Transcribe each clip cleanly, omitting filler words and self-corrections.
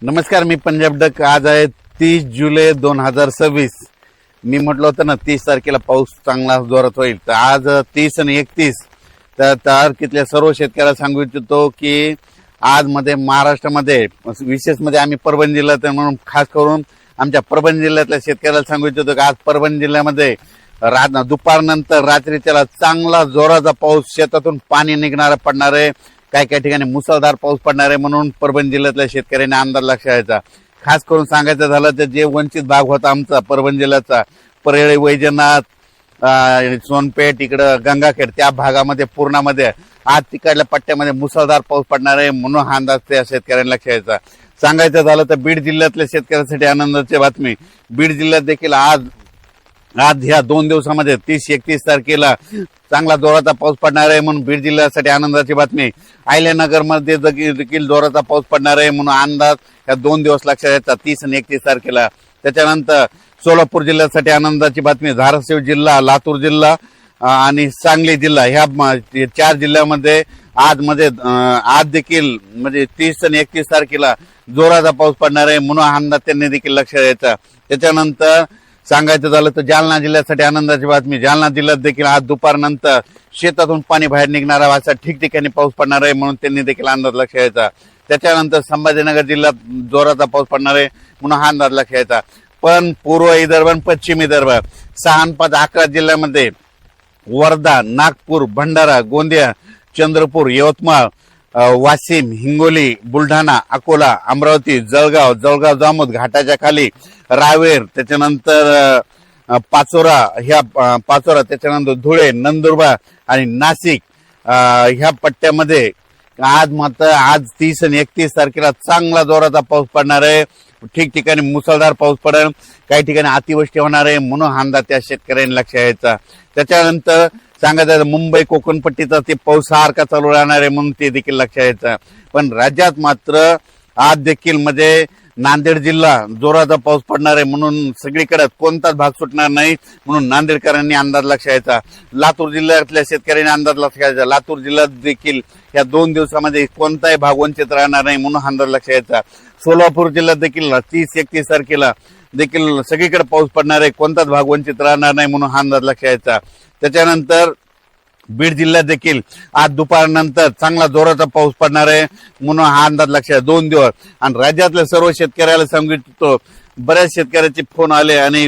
नमस्कार, मी पंजाब डक. आज आहे 30 जुलै 2026. मी म्हटलं होतं ना 30 तारखेला पाऊस चांगला जोरात होईल, तर आज 30 आणि 31 तारखेतल्या सर्व शेतकऱ्याला सांगू इच्छितो की आज मध्ये महाराष्ट्रामध्ये विशेष मध्ये आम्ही परभणी जिल्ह्यात म्हणून खास करून आमच्या परभणी जिल्ह्यातल्या शेतकऱ्याला सांगू इच्छितो की आज परभणी जिल्ह्यामध्ये दुपारनंतर रात्री त्याला चांगला जोराचा पाऊस, शेतातून पाणी निघणारा पडणार आहे. काही ठिकाणी मुसळधार पाऊस पडणार आहे, म्हणून परभणी जिल्ह्यातल्या शेतकऱ्यांनी अंदाज लक्षात घ्यायचा. खास करून सांगायचं झालं तर जे वंचित भाग होता आमचा परभणी जिल्ह्याचा, परळी, वैजनाथ, सोनपेठ, इकडं गंगाखेड, त्या भागामध्ये पूर्णामध्ये आज तिकडल्या पट्ट्यामध्ये मुसळधार पाऊस पडणार आहे, म्हणून हा अंदाज त्या शेतकऱ्यांना लक्षात घ्यायचा. सांगायचं झालं तर बीड जिल्ह्यातल्या शेतकऱ्यांसाठी आनंदाची बातमी. बीड जिल्ह्यात देखील आज ह्या 2 दिवसामध्ये 30-31 तारखेला चांगला जोराचा पाऊस पडणार आहे, म्हणून बीड जिल्ह्यासाठी आनंदाची बातमी. अहिल्यानगर मध्ये देखील जोराचा पाऊस पडणार आहे, म्हणून अंदाज या 2 दिवस लक्षात घ्यायचा 30 आणि 31 तारखेला. त्याच्यानंतर सोलापूर जिल्ह्यासाठी आनंदाची बातमी. धाराशिव जिल्हा, लातूर जिल्हा आणि सांगली जिल्हा ह्या 4 जिल्ह्यामध्ये आज देखील म्हणजे 30 आणि 31 तारखेला जोराचा पाऊस पडणार आहे, म्हणून अंदाज त्यांनी देखील लक्षात द्यायचा. त्याच्यानंतर सांगायचं झालं तर जालना जिल्ह्यासाठी आनंदाची बातमी. जालना जिल्ह्यात देखील आज दुपारनंतर शेतातून पाणी बाहेर निघणारा असा ठिकठिकाणी पाऊस पडणार आहे, म्हणून त्यांनी देखील अंदाज लक्षात घ्यायचा. त्याच्यानंतर संभाजीनगर जिल्ह्यात जोराचा पाऊस पडणार आहे, म्हणून हा अंदाज लक्षात घ्यायचा. पण पूर्व विदर्भ आणि पश्चिम विदर्भ 6-11 जिल्ह्यामध्ये वर्धा, नागपूर, भंडारा, गोंदिया, चंद्रपूर, यवतमाळ, वाशिम, हिंगोली, बुलढाणा, अकोला, अमरावती, जळगाव, जामोद, घाटाच्या खाली, रावेर, त्याच्यानंतर पाचोरा, त्याच्यानंतर धुळे, नंदुरबार आणि नाशिक ह्या पट्ट्यामध्ये आज 30 आणि 31 तारखेला चांगला जोराचा पाऊस पडणार आहे. ठिकठिकाणी मुसळधार पाऊस पडेल, काही ठिकाणी अतिवृष्टी होणार आहे, म्हणून हा अंदाज त्या शेतकऱ्यांनी लक्षात घ्यायचा. त्याच्यानंतर सांगायचं मुंबई कोकणपट्टीचा ते पाऊस सारखा चालू राहणार आहे, म्हणून ते देखील लक्षात घ्यायचं. पण राज्यात मात्र आज देखील म्हणजे नांदेड जिल्हा जोराचा पाऊस पडणार आहे, म्हणून सगळीकडे कोणताच भाग सुटणार नाही, म्हणून नांदेडकरांनी अंदाज लक्षात घ्यायचा. लातूर जिल्ह्यातल्या शेतकऱ्यांनी अंदाज लक्षात घ्यायचा. लातूर जिल्ह्यात देखील या 2 दिवसामध्ये कोणताही भाग वंचित राहणार नाही, म्हणून अंदाज लक्षात घ्यायचा. सोलापूर जिल्ह्यात देखील 30-31 तारखेला देखील सगळीकडे पाऊस पडणार आहे, कोणताच भाग वंचित राहणार नाही, म्हणून हा अंदाज लक्षात घ्यायचा. त्याच्यानंतर बीड जिल्ह्यात देखील आज दुपारनंतर चांगला जोराचा पाऊस पडणार आहे, म्हणून हा अंदाज लक्षात 2 दिवस. आणि राज्यातल्या सर्व शेतकऱ्याला सांगितलं, बऱ्याच शेतकऱ्याचे फोन आले आणि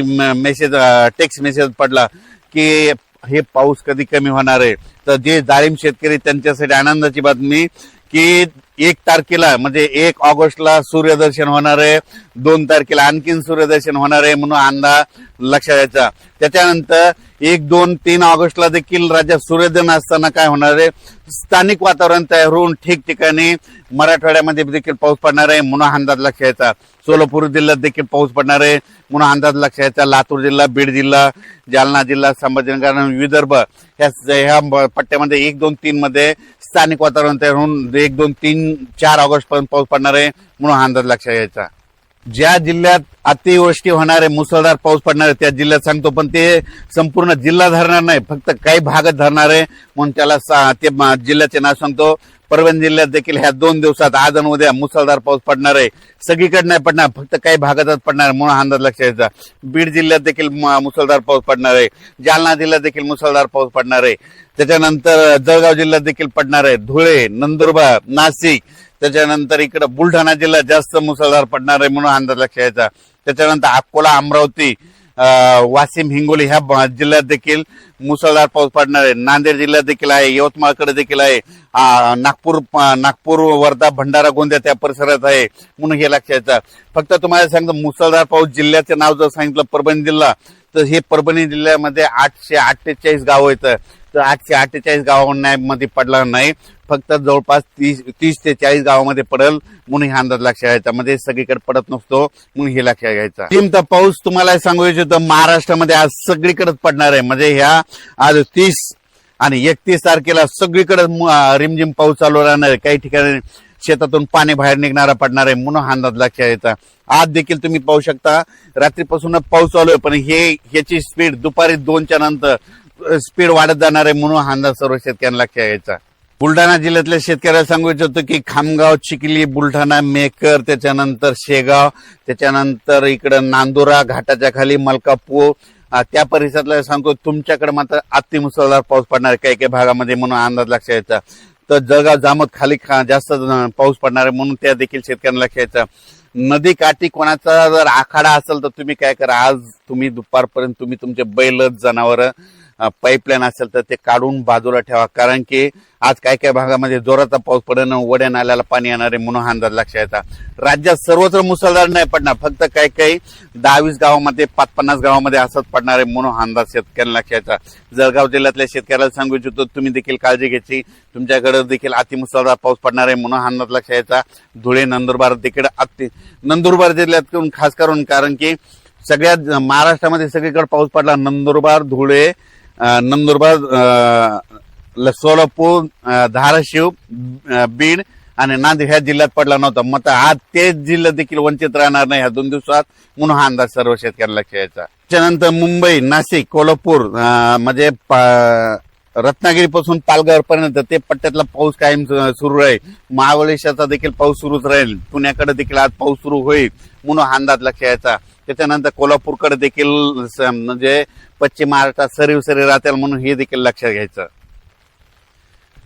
टेक्स्ट मेसेज पडला की हे पाऊस कधी कमी होणार आहे. तर जे डाळिंब शेतकरी त्यांच्यासाठी आनंदाची बातमी की 1 तारखेला म्हणजे 1 ऑगस्टला सूर्यदर्शन होणार आहे, 2 तारखेला आणखीन सूर्यदर्शन होणार आहे, म्हणून अंदाज लक्षात घ्यायचा. त्याच्यानंतर 1, 2, 3 ऑगस्टला देखील राज्यात सूर्योदय असताना काय होणार आहे, स्थानिक वातावरण तयार होऊन ठिकठिकाणी मराठवाड्यामध्ये देखील पाऊस पडणार आहे, म्हणून अंदाज लक्षात घ्यायचा. सोलापूर जिल्ह्यात देखील पाऊस पडणार आहे, म्हणून अंदाज लक्षात घ्यायचा. लातूर जिल्हा, बीड जिल्हा, जालना जिल्हा, संभाजीनगर आणि विदर्भ ह्या पट्ट्यामध्ये 1, 2, 3 मध्ये स्थानिक वातावरण तयार होऊन 1, 2, 3, 4 ऑगस्ट पर्यंत पाऊस पडणार आहे, म्हणून अंदाज लक्षात घ्यायचा. ज्या जिल्ह्यात अतिवृष्टी होणार आहे, मुसळधार पाऊस पडणार आहे, त्या जिल्ह्यात सांगतो, पण ते संपूर्ण जिल्हा धरणार नाही, फक्त काही भागात धरणार आहे, म्हणून त्याला ते जिल्ह्याचे नाव सांगतो. परभणी जिल्ह्यात देखील ह्या 2 दिवसात आज आणि उद्या मुसळधार पाऊस पडणार आहे. सगळीकडे नाही पडणार, फक्त काही भागातच पडणार, म्हणून अंदाज लक्षात घ्यायचा. बीड जिल्ह्यात देखील मुसळधार पाऊस पडणार आहे. जालना जिल्ह्यात देखील मुसळधार पाऊस पडणार आहे. त्याच्यानंतर जळगाव जिल्ह्यात देखील पडणार आहे. धुळे, नंदुरबार, नाशिक, त्याच्यानंतर इकडे बुलढाणा जिल्ह्यात जास्त मुसळधार पडणार आहे, म्हणून अंदाज लक्षात घ्यायचा. त्याच्यानंतर अकोला, अमरावती, वाशिम, हिंगोली ह्या जिल्ह्यात देखील मुसळधार पाऊस पडणार आहे. नांदेड जिल्ह्यात देखील आहे, यवतमाळकडे देखील आहे, नागपूर, वर्धा, भंडारा, गोंदिया त्या परिसरात आहे, म्हणून हे लक्षात घ्यायचं. फक्त तुम्हाला सांगतो, मुसळधार पाऊस जिल्ह्याचे नाव जर सांगितलं परभणी जिल्हा, तर हे परभणी जिल्ह्यामध्ये 848 गावं येतं. तर 848 गावांमध्ये पडला नाही, फक्त जवळपास 30 ते 40 गावामध्ये पडेल, म्हणून हा अंदाज लक्षात घ्यायचा. म्हणजे सगळीकडे पडत नसतो, म्हणून हे लक्षात घ्यायचा. तर पाऊस तुम्हाला सांगू इच्छितो, महाराष्ट्रामध्ये आज सगळीकडेच पडणार आहे. म्हणजे ह्या आज 30 आणि 31 तारखेला सगळीकडे रिमझिम पाऊस चालू राहणार आहे. काही ठिकाणी शेतातून पाणी बाहेर निघणारा पडणार आहे, म्हणून हा अंदाज लक्षात घ्यायचा. आज देखील तुम्ही पाहू शकता, रात्रीपासून पाऊस चालू आहे, पण ह्याची स्पीड दुपारी 2च्या नंतर स्पीड वाढत जाणार आहे, म्हणून हा अंदाज सर्व शेतकऱ्यांना लक्षात घ्यायचा. बुलढाणा जिल्ह्यातल्या शेतकऱ्याला सांगू इच्छितो की खामगाव, चिखली, बुलढाणा, मेकर, त्याच्यानंतर शेगाव, त्याच्यानंतर इकडं नांदुरा घाटाच्या खाली मलकापूर, त्या परिसरातला सांगतो तुमच्याकडे मात्र अतिमुसळधार पाऊस पडणार आहे काही काही भागामध्ये म्हणून अंदाज लक्षात यायचा. तर जळगाव जामोद खाली जास्त पाऊस पडणार आहे म्हणून त्या देखील शेतकऱ्यांना लक्षात यायचं. नदी काठी कोणाचा जर आखाडा असेल तर तुम्ही काय करा, आज तुम्ही दुपारपर्यंत तुम्ही तुमचे बैल जनावर पाईपलाईन असेल तर ते काढून बाजूला ठेवा, कारण की आज काय काय भागामध्ये जोराचा पाऊस पडणं, वड्या नाल्याला पाणी येणार आहे म्हणून अंदाज लक्षात येतात. राज्यात सर्वत्र मुसळधार नाही पडणार, फक्त काही काही 10-20 गावामध्ये 5-50 गावामध्ये असंच पडणार आहे म्हणून अंदाज शेतकऱ्यांना लक्षात येतात. जळगाव जिल्ह्यातल्या शेतकऱ्याला सांगू इच्छितो तुम्ही देखील काळजी घ्यायची, तुमच्याकडे देखील अतिमुसळधार पाऊस पडणार आहे म्हणून अंदाज लक्षात यायचा. धुळे, नंदुरबार देखील नंदुरबार जिल्ह्यातून खास करून, कारण की सगळ्यात महाराष्ट्रामध्ये सगळीकडे पाऊस पडला. नंदुरबार, धुळे, सोलापूर, धाराशिव, बीड आणि नांदेड ह्या जिल्ह्यात पडला नव्हता. मग आज ते जिल्हे देखील वंचित राहणार नाही ह्या 2 दिवसात म्हणून हा अंदाज सर्व शेतकऱ्यांना लक्षात यायचा. त्याच्यानंतर मुंबई, नाशिक, कोल्हापूर म्हणजे रत्नागिरीपासून पालघर पर्यंत ते पट्ट्यातला पाऊस कायम सुरू राहील. महाबळेश्वरचा देखील पाऊस सुरूच राहील. पुण्याकडे देखील आज पाऊस सुरू होईल म्हणून अंदाज लक्षात यायचा. त्याच्यानंतर कोल्हापूरकडे देखील म्हणजे पश्चिम महाराष्ट्रात सरीव राहतील म्हणून हे देखील लक्षात घ्यायचं.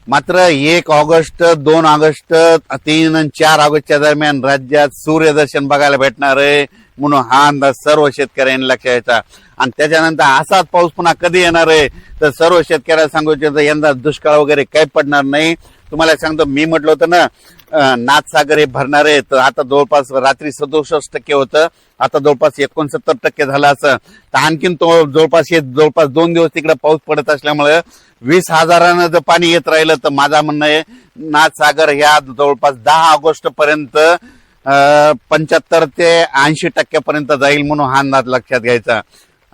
मात्र 1 ऑगस्ट, 2 ऑगस्ट, 3 आणि 4 ऑगस्टच्या दरम्यान राज्यात सूर्यदर्शन बघायला भेटणार आहे म्हणून हा अंदाज सर्व शेतकऱ्यांनी लक्षात घ्यायचा. आणि त्याच्यानंतर असाच पाऊस पुन्हा कधी येणार आहे तर सर्व शेतकऱ्याला सांगू इच्छितो यंदा दुष्काळ वगैरे काही पडणार नाही. तुम्हाला सांगतो, मी म्हटलं होतं ना नाथसागर हे भरणार आहे, तर आता जवळपास रात्री 67% होतं, आता जवळपास 69% झालं असं. तर आणखीन तो जवळपास 2 दिवस तिकडे पाऊस पडत असल्यामुळे 20,000 जर पाणी येत राहिलं तर माझा म्हणणं आहे नाथसागर ह्या जवळपास 10 ऑगस्ट पर्यंत 75 ते 80% पर्यंत जाईल म्हणून हा अंदाज लक्षात घ्यायचा.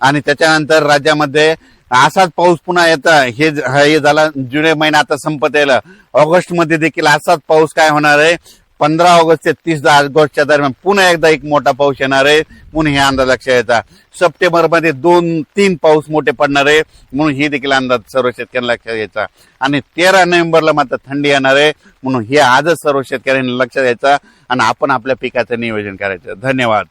आणि त्याच्यानंतर राज्यामध्ये असाच पाऊस पुन्हा येता हे झाला. जुलै महिना आता संपत यायला, ऑगस्ट मध्ये देखील असाच पाऊस काय होणार आहे. 15 ऑगस्ट ते 30 ऑगस्टच्या दरम्यान पुन्हा एकदा एक मोठा पाऊस येणार आहे म्हणून हे अंदाज लक्षात येतात. सप्टेंबर मध्ये 2-3 पाऊस मोठे पडणार आहे म्हणून ही देखील अंदाज सर्व शेतकऱ्यांना लक्षात घ्यायचा. आणि 13 नोव्हेंबरला मात्र थंडी येणार आहे म्हणून हे आजच सर्व शेतकऱ्यांनी लक्षात घ्यायचा आणि आपण आपल्या पिकाचं नियोजन करायचं. धन्यवाद.